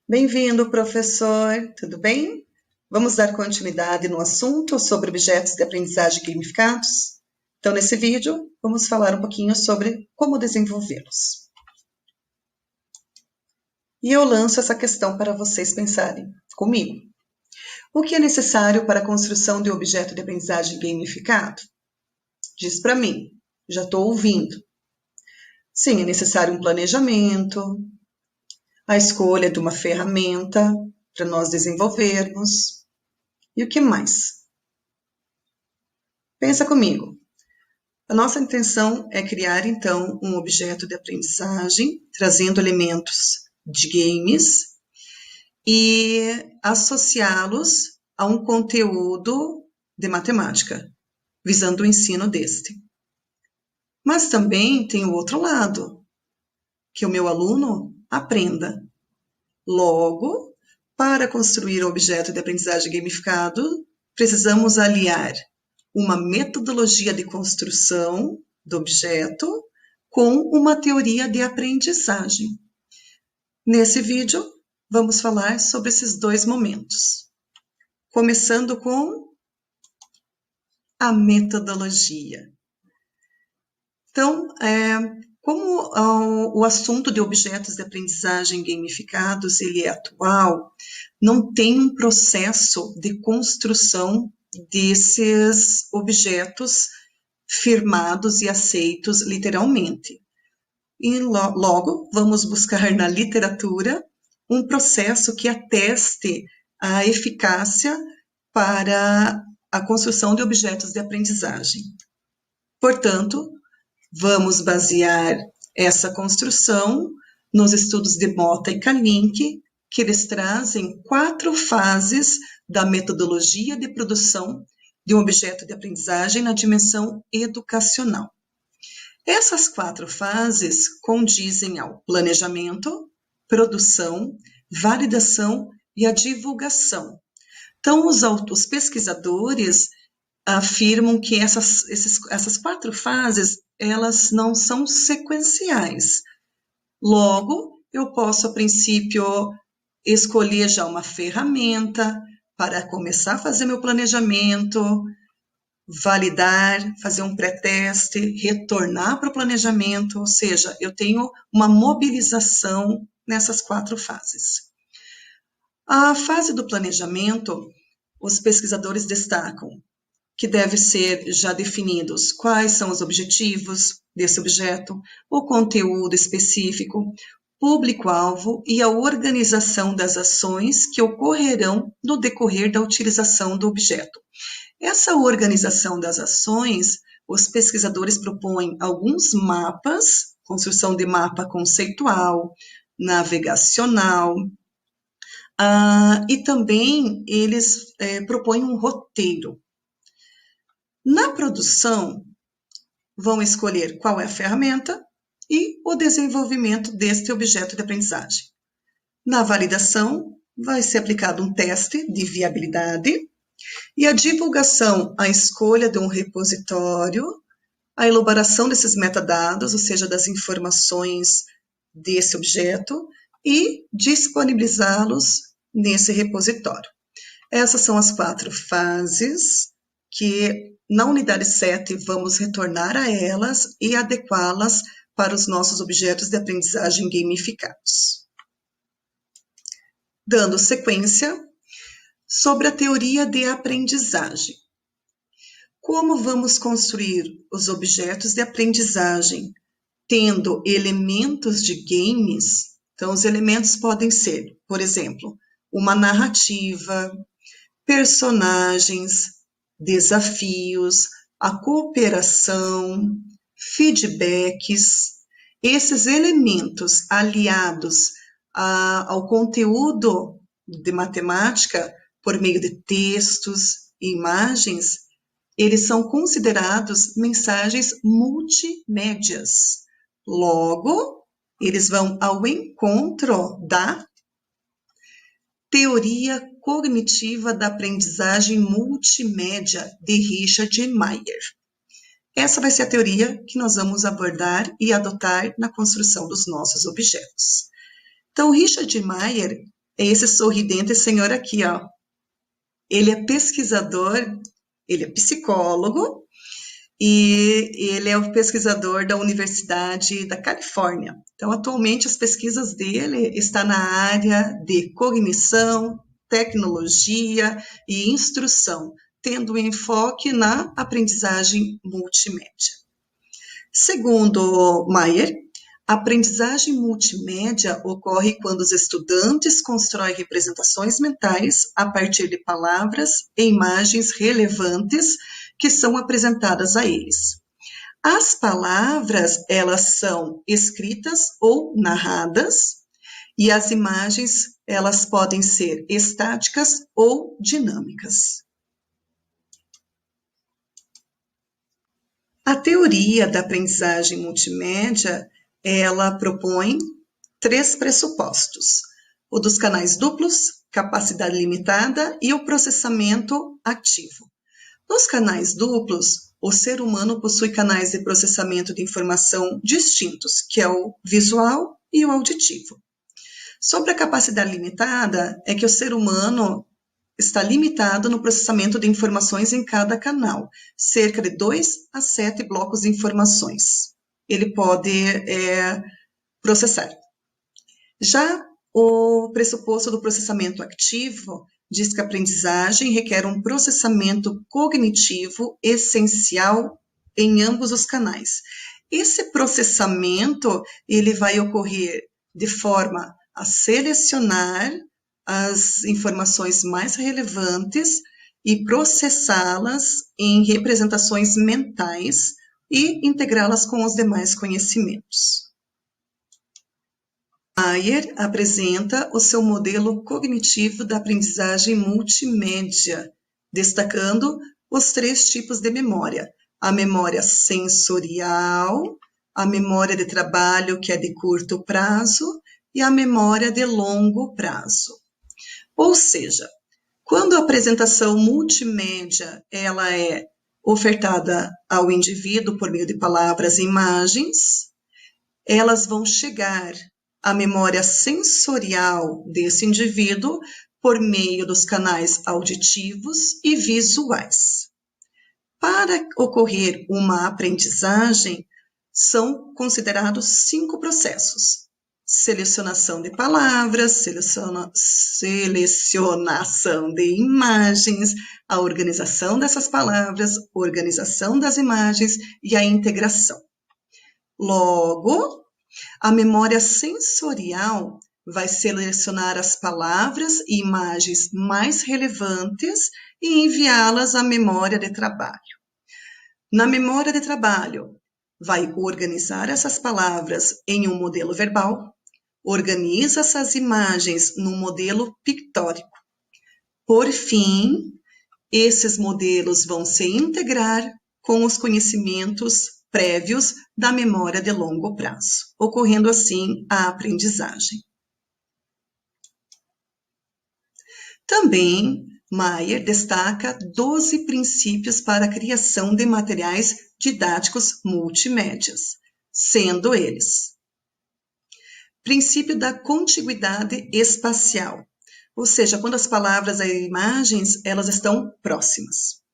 Bem-vindo, professor. Tudo bem? Vamos dar continuidade no assunto sobre objetos de aprendizagem gamificados? Então, nesse vídeo, vamos falar um pouquinho sobre como desenvolvê-los. E eu lanço essa questão para vocês pensarem comigo. O que é necessário para a construção de um objeto de aprendizagem gamificado? Diz para mim, já estou ouvindo. Sim, é necessário um planejamento, a escolha de uma ferramenta para nós desenvolvermos. E o que mais? Pensa comigo. A nossa intenção é criar, então, um objeto de aprendizagem, trazendo elementos de games e associá-los a um conteúdo de matemática, visando o ensino deste. Mas também tem o outro lado, que o meu aluno aprenda. Logo, para construir o objeto de aprendizagem gamificado, precisamos aliar uma metodologia de construção do objeto com uma teoria de aprendizagem. Nesse vídeo, vamos falar sobre esses dois momentos. Começando com a metodologia. Então, como o assunto de objetos de aprendizagem gamificados ele é atual, não tem um processo de construção desses objetos firmados e aceitos literalmente. E logo vamos buscar na literatura um processo que ateste a eficácia para a construção de objetos de aprendizagem. Portanto, vamos basear essa construção nos estudos de Mota e Kalink, que eles trazem 4 fases da metodologia de produção de um objeto de aprendizagem na dimensão educacional. Essas 4 fases condizem ao planejamento, produção, validação e a divulgação. Então, os pesquisadores afirmam que essas 4 fases, elas não são sequenciais. Logo, eu posso, a princípio, escolher já uma ferramenta para começar a fazer meu planejamento, validar, fazer um pré-teste, retornar para o planejamento, ou seja, eu tenho uma mobilização nessas 4 fases. A fase do planejamento, os pesquisadores destacam que deve ser já definidos quais são os objetivos desse objeto, o conteúdo específico, público-alvo e a organização das ações que ocorrerão no decorrer da utilização do objeto. Essa organização das ações, os pesquisadores propõem alguns mapas, construção de mapa conceitual, navegacional, e também eles propõem um roteiro. Na produção, vão escolher qual é a ferramenta e o desenvolvimento deste objeto de aprendizagem. Na validação, vai ser aplicado um teste de viabilidade e a divulgação, a escolha de um repositório, a elaboração desses metadados, ou seja, das informações desse objeto e disponibilizá-los nesse repositório. Essas são as 4 fases que na unidade 7 vamos retornar a elas e adequá-las para os nossos objetos de aprendizagem gamificados. Dando sequência, sobre a teoria de aprendizagem. Como vamos construir os objetos de aprendizagem tendo elementos de games? Então, os elementos podem ser, por exemplo, uma narrativa, personagens, desafios, a cooperação, feedbacks. Esses elementos aliados ao conteúdo de matemática por meio de textos e imagens, eles são considerados mensagens multimédias. Logo, eles vão ao encontro da teoria cognitiva da aprendizagem multimédia de Richard Maier. Essa vai ser a teoria que nós vamos abordar e adotar na construção dos nossos objetos. Então, Richard Maier, é esse sorridente senhor aqui, ó. Ele é pesquisador, ele é psicólogo e ele é o pesquisador da Universidade da Califórnia. Então, atualmente, as pesquisas dele estão na área de cognição, tecnologia e instrução, tendo enfoque na aprendizagem multimédia. Segundo Mayer, a aprendizagem multimédia ocorre quando os estudantes constroem representações mentais a partir de palavras e imagens relevantes que são apresentadas a eles. As palavras, elas são escritas ou narradas, e as imagens, elas podem ser estáticas ou dinâmicas. A teoria da aprendizagem multimédia, ela propõe 3 pressupostos: o dos canais duplos, capacidade limitada e o processamento ativo. Nos canais duplos, o ser humano possui canais de processamento de informação distintos, que é o visual e o auditivo. Sobre a capacidade limitada, é que o ser humano está limitado no processamento de informações em cada canal, cerca de 2 a 7 blocos de informações. Ele pode processar. Já o pressuposto do processamento ativo diz que a aprendizagem requer um processamento cognitivo essencial em ambos os canais. Esse processamento, ele vai ocorrer de forma a selecionar as informações mais relevantes e processá-las em representações mentais e integrá-las com os demais conhecimentos. Mayer apresenta o seu modelo cognitivo da aprendizagem multimédia, destacando os 3 tipos de memória: a memória sensorial, a memória de trabalho, que é de curto prazo, e a memória de longo prazo. Ou seja, quando a apresentação multimédia ela é ofertada ao indivíduo por meio de palavras e imagens, elas vão chegar à memória sensorial desse indivíduo por meio dos canais auditivos e visuais. Para ocorrer uma aprendizagem, são considerados 5 processos: selecionação de palavras, selecionação de imagens, a organização dessas palavras, organização das imagens e a integração. Logo, a memória sensorial vai selecionar as palavras e imagens mais relevantes e enviá-las à memória de trabalho. Na memória de trabalho, vai organizar essas palavras em um modelo verbal, organiza essas imagens num modelo pictórico. Por fim, esses modelos vão se integrar com os conhecimentos prévios da memória de longo prazo, ocorrendo assim a aprendizagem. Também, Mayer destaca 12 princípios para a criação de materiais didáticos multimédias, sendo eles: princípio da contiguidade espacial, ou seja, quando as palavras e imagens elas estão próximas.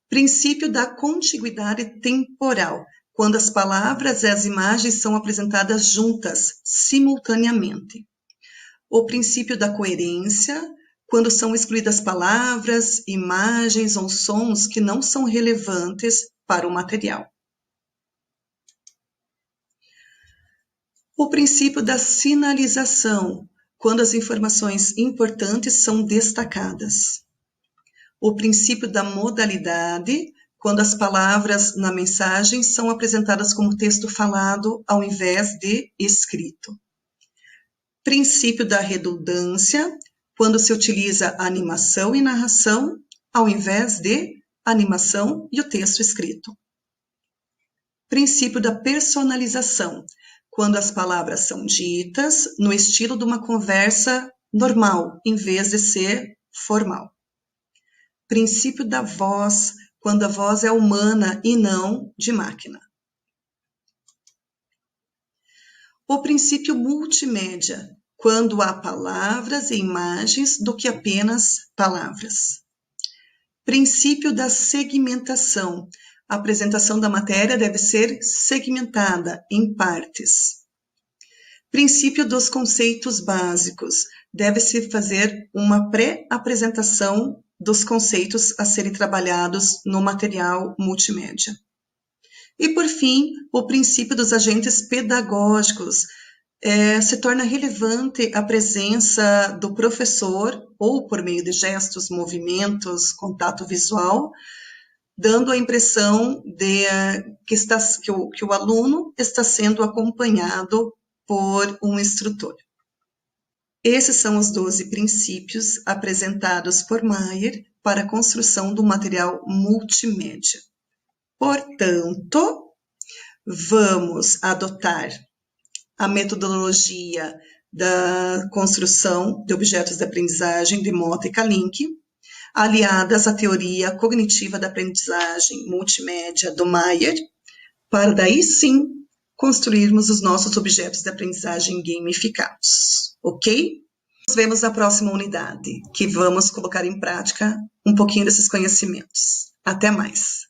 Princípio da contiguidade temporal, quando as palavras e as imagens são apresentadas juntas, simultaneamente. O princípio da coerência, quando são excluídas palavras, imagens ou sons que não são relevantes para o material. O princípio da sinalização, quando as informações importantes são destacadas. O princípio da modalidade, quando as palavras na mensagem são apresentadas como texto falado ao invés de escrito. Princípio da redundância, quando se utiliza a animação e narração ao invés de animação e o texto escrito. Princípio da personalização, quando as palavras são ditas no estilo de uma conversa normal, em vez de ser formal. Princípio da voz, quando a voz é humana e não de máquina. O princípio multimédia, quando há palavras e imagens do que apenas palavras. Princípio da segmentação. A apresentação da matéria deve ser segmentada em partes. Princípio dos conceitos básicos. Deve-se fazer uma pré-apresentação dos conceitos a serem trabalhados no material multimédia. E, por fim, o princípio dos agentes pedagógicos. Se torna relevante a presença do professor, ou por meio de gestos, movimentos, contato visual, dando a impressão de que o aluno está sendo acompanhado por um instrutor. Esses são os 12 princípios apresentados por Maier para a construção do material multimédia. Portanto, vamos adotar a metodologia da construção de objetos de aprendizagem de Mota e Kalink, aliadas à teoria cognitiva da aprendizagem multimédia do Maier, para daí sim construirmos os nossos objetos de aprendizagem gamificados, ok? Nos vemos na próxima unidade, que vamos colocar em prática um pouquinho desses conhecimentos. Até mais!